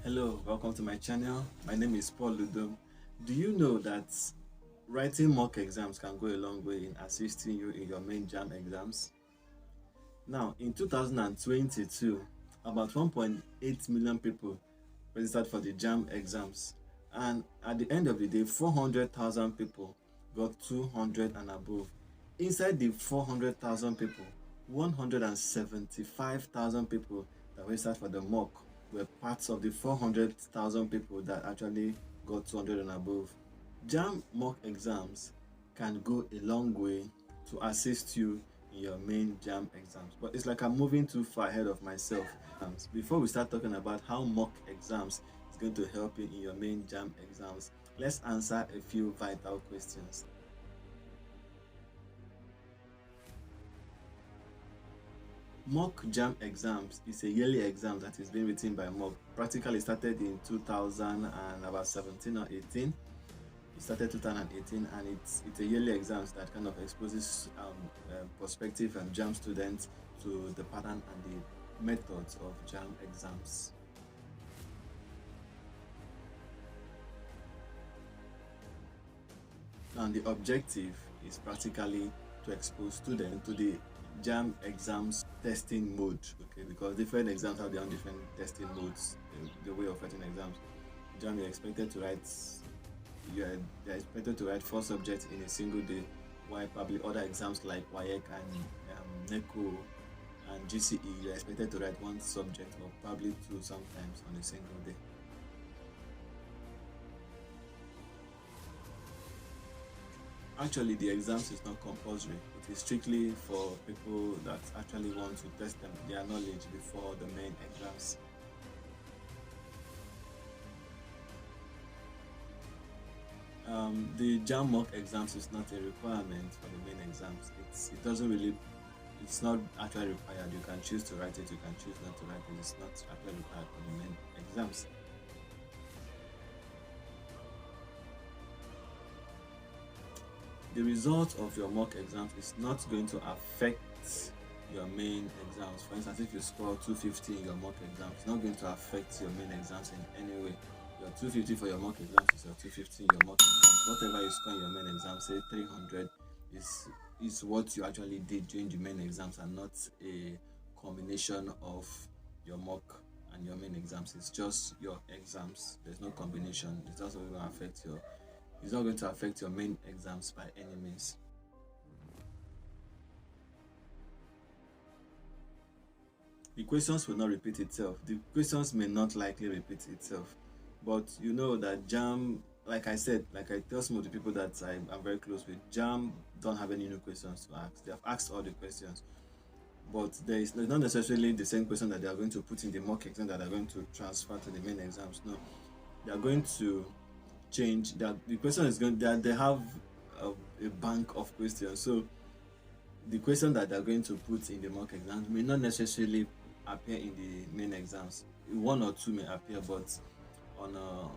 Hello, welcome to my channel. My name is Paul Udom. Do you know that writing mock exams can go a long way in assisting you in your main Jamb exams? Now, in 2022, about 1.8 million people registered for the Jamb exams, and at the end of the day, 400,000 people got 200 and above. Inside the 400,000 people, 175,000 people that registered for the mock were parts of the 400,000 people that actually got 200 and above. Jamb mock exams can go a long way to assist you in your main Jamb exams, but it's like I'm moving too far ahead of myself. Before we start talking about how mock exams is going to help you in your main Jamb exams, let's answer a few vital questions. Mock Jamb exams is a yearly exam that is being written by mock. Practically started in 2017 or 18. It started 2018, and it's a yearly exam that kind of exposes prospective and Jamb students to the pattern and the methods of Jamb exams. Now, the objective is practically to expose students to the Jamb exams testing mode, okay, because different exams have their own different testing modes, the way of writing exams. Jamb, you're expected to write 4 subjects in a single day, while probably other exams like WAEC and NECO and GCE, you're expected to write 1 subject or probably 2 sometimes on a single day. Actually, the exams is not compulsory. It is strictly for people that actually want to test their knowledge before the main exams. The Jamb mock exams is not a requirement for the main exams. It's not actually required. You can choose to write it, you can choose not to write it. It's not actually required for the main exams. The result of your mock exams is not going to affect your main exams. For instance, if you score 250 in your mock exams, it's not going to affect your main exams in any way. Your 250 for your mock exams is your 250 in your mock exams. Whatever you score in your main exam, say 300, is what you actually did during the main exams, and not a combination of your mock and your main exams. It's just your exams. There's no combination. It's also going to affect your It's not going to affect your main exams by any means. The questions will not repeat itself. The questions may not likely repeat itself, but you know that Jamb, like I said, like I tell some of the people that I'm very close with, Jamb don't have any new questions to ask. They have asked all the questions, but there's not necessarily the same question that they are going to put in the mock exam that are going to transfer to the main exams. No, they are going to change that. The question is going that they have a bank of questions, so the question that they're going to put in the mock exams may not necessarily appear in the main exams. 1 or 2 may appear, but on a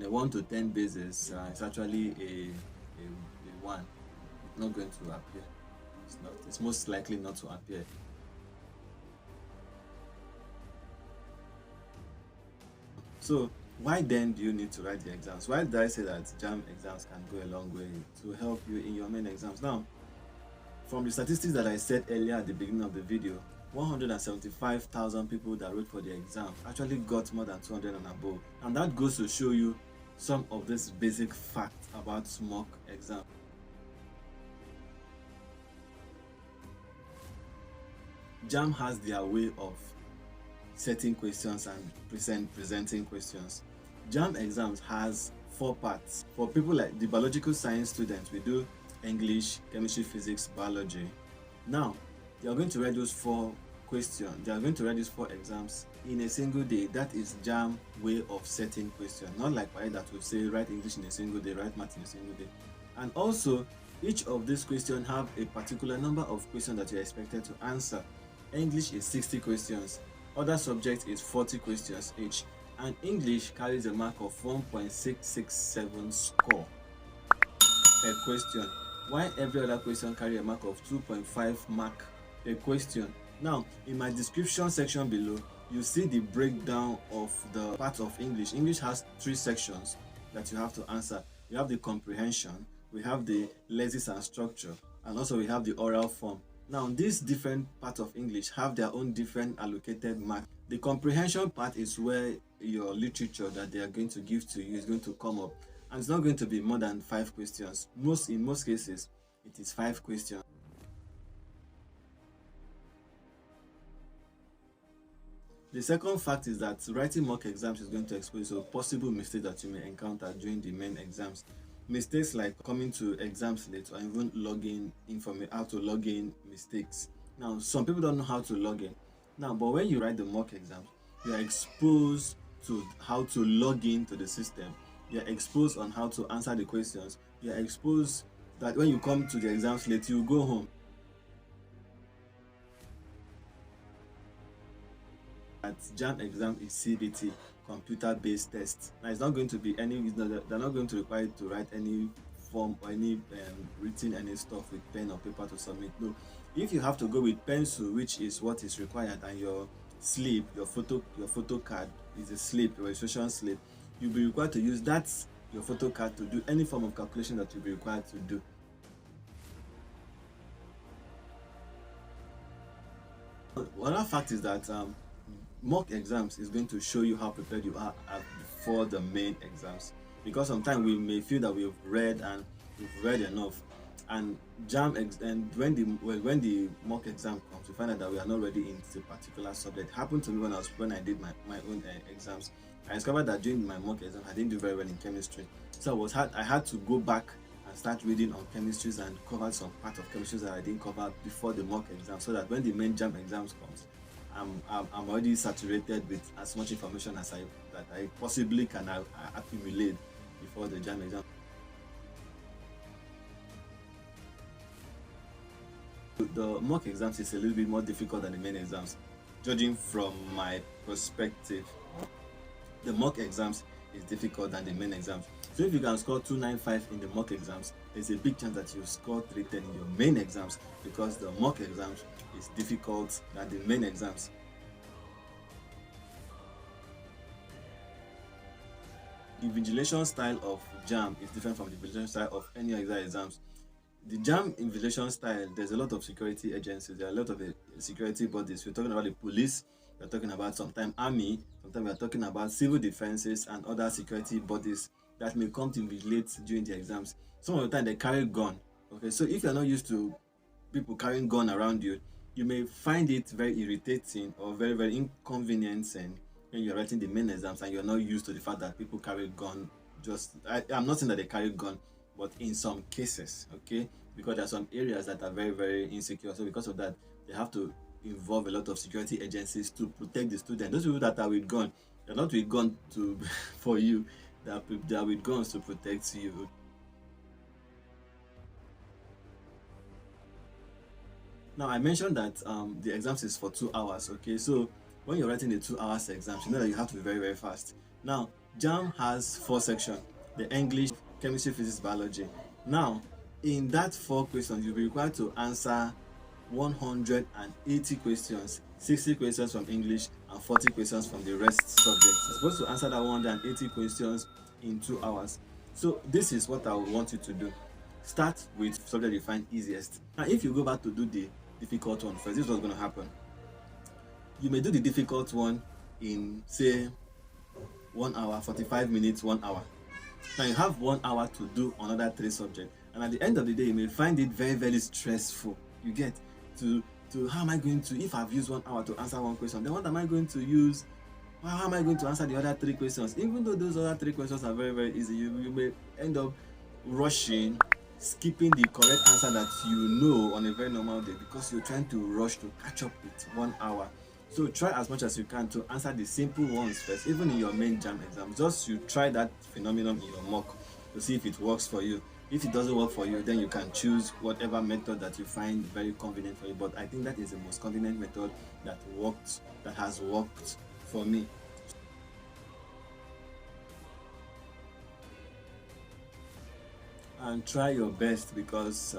1 to 10 basis, it's actually a 1. It's not going to appear. It's most likely not to appear. So why then do you need to write the exams? Why did I say that Jamb exams can go a long way to help you in your main exams? Now, from the statistics that I said earlier at the beginning of the video, 175,000 people that wrote for the exam actually got more than 200 and above. And that goes to show you some of this basic facts about mock exam. Jamb has their way of setting questions and presenting questions. Jamb exams has 4 parts. For people like the biological science students, we do English, chemistry, physics, biology. Now, they are going to write those 4 questions. They are going to write these 4 exams in a single day. That is Jamb way of setting questions. Not like why that would say write English in a single day, write math in a single day. And also, each of these questions have a particular number of questions that you are expected to answer. English is 60 questions. Other subject is 40 questions each, and English carries a mark of 1.667 score per question, while every other question carries a mark of 2.5 mark per question. Now, in my description section below, you see the breakdown of the parts of English. English has 3 sections that you have to answer. We have the comprehension, we have the Lexis and Structure, and also we have the oral form. Now, these different parts of English have their own different allocated marks. The comprehension part is where your literature that they are going to give to you is going to come up, and it's not going to be more than 5 questions. In most cases, it is 5 questions. The second fact is that writing mock exams is going to expose you to possible mistakes that you may encounter during the main exams. Mistakes like coming to exams late or even how to log in mistakes. Now, some people don't know how to log in. Now, but when you write the mock exams, you are exposed to how to log into the system. You are exposed on how to answer the questions. You are exposed that when you come to the exams late, you go home. At Jamb exam is CBT, computer-based test. Now it's not going to be they're not going to require you to write any form or any written any stuff with pen or paper to submit. No, if you have to go with pencil, which is what is required, and your slip, your photo card is a slip, your registration slip, you'll be required to use that your photo card to do any form of calculation that you'll be required to do. Another fact is that mock exams is going to show you how prepared you are before the main exams, because sometimes we may feel that we've read enough, and when the mock exam comes, we find out that we are not ready in a particular subject. It happened to me when I did my own exams. I discovered that during my mock exam I didn't do very well in chemistry, so I had to go back and start reading on chemistries and cover some part of chemistries that I didn't cover before the mock exam, so that when the main Jamb exams comes, I'm already saturated with as much information as I possibly can accumulate before the Jamb exam. The mock exams is a little bit more difficult than the main exams, judging from my perspective. The mock exams is difficult than the main exams. So if you can score 295 in the mock exams, there's a big chance that you score 310 in your main exams, because the mock exams is difficult than the main exams. The invigilation style of Jamb is different from the invigilation style of any other exams. The Jamb invigilation style, there's a lot of security agencies, there are a lot of security bodies. We're talking about the police, we're talking about sometimes army, sometimes we're talking about civil defenses and other security bodies that may come to invigilate during the exams. Some of the time they carry gun. Okay, so if you're not used to people carrying gun around you, you may find it very irritating or very, very inconveniencing when you're writing the main exams and you're not used to the fact that people carry gun. I'm not saying that they carry gun, but in some cases, okay, because there are some areas that are very, very insecure. So because of that, they have to involve a lot of security agencies to protect the student. Those people that are with gun, they're not with gun to for you. They are with guns to protect you. Now, I mentioned that the exams is for 2 hours. Okay, so when you're writing the 2 hours exams, you know that you have to be very, very fast. Now, Jamb has 4 sections: the English, chemistry, physics, biology. Now, in that 4 questions, you'll be required to answer 180 questions, 60 questions from English and 40 questions from the rest subjects. You're supposed to answer that 180 questions in 2 hours. So this is what I would want you to do. Start with subject you find easiest. Now, if you go back to do the difficult one first, this is what's going to happen. You may do the difficult one in, say, 1 hour, 45 minutes, 1 hour. Now you have 1 hour to do another 3 subjects, and at the end of the day, you may find it very, very stressful. You get to how am I going to, if I've used 1 hour to answer one question, then what am I going to use? How am I going to answer the other 3 questions? Even though those other 3 questions are very, very easy, you may end up rushing, skipping the correct answer that you know on a very normal day, because you're trying to rush to catch up with 1 hour. So try as much as you can to answer the simple ones first, even in your main Jamb exam. Just you try that phenomenon in your mock to see if it works for you. If it doesn't work for you, then you can choose whatever method that you find very convenient for you. But I think that is the most convenient method that has worked for me. And try your best, because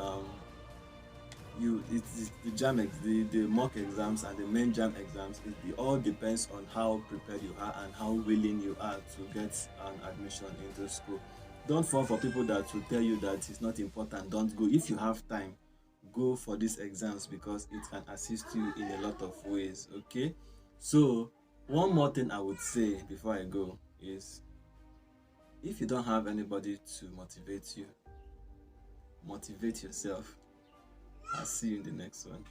the the mock exams and the main jam exams. It all depends on how prepared you are and how willing you are to get an admission into school. Don't fall for people that will tell you that it's not important. Don't go. If you have time, go for these exams because it can assist you in a lot of ways. Okay, so one more thing I would say before I go is, if you don't have anybody to motivate you, motivate yourself. I'll see you in the next one.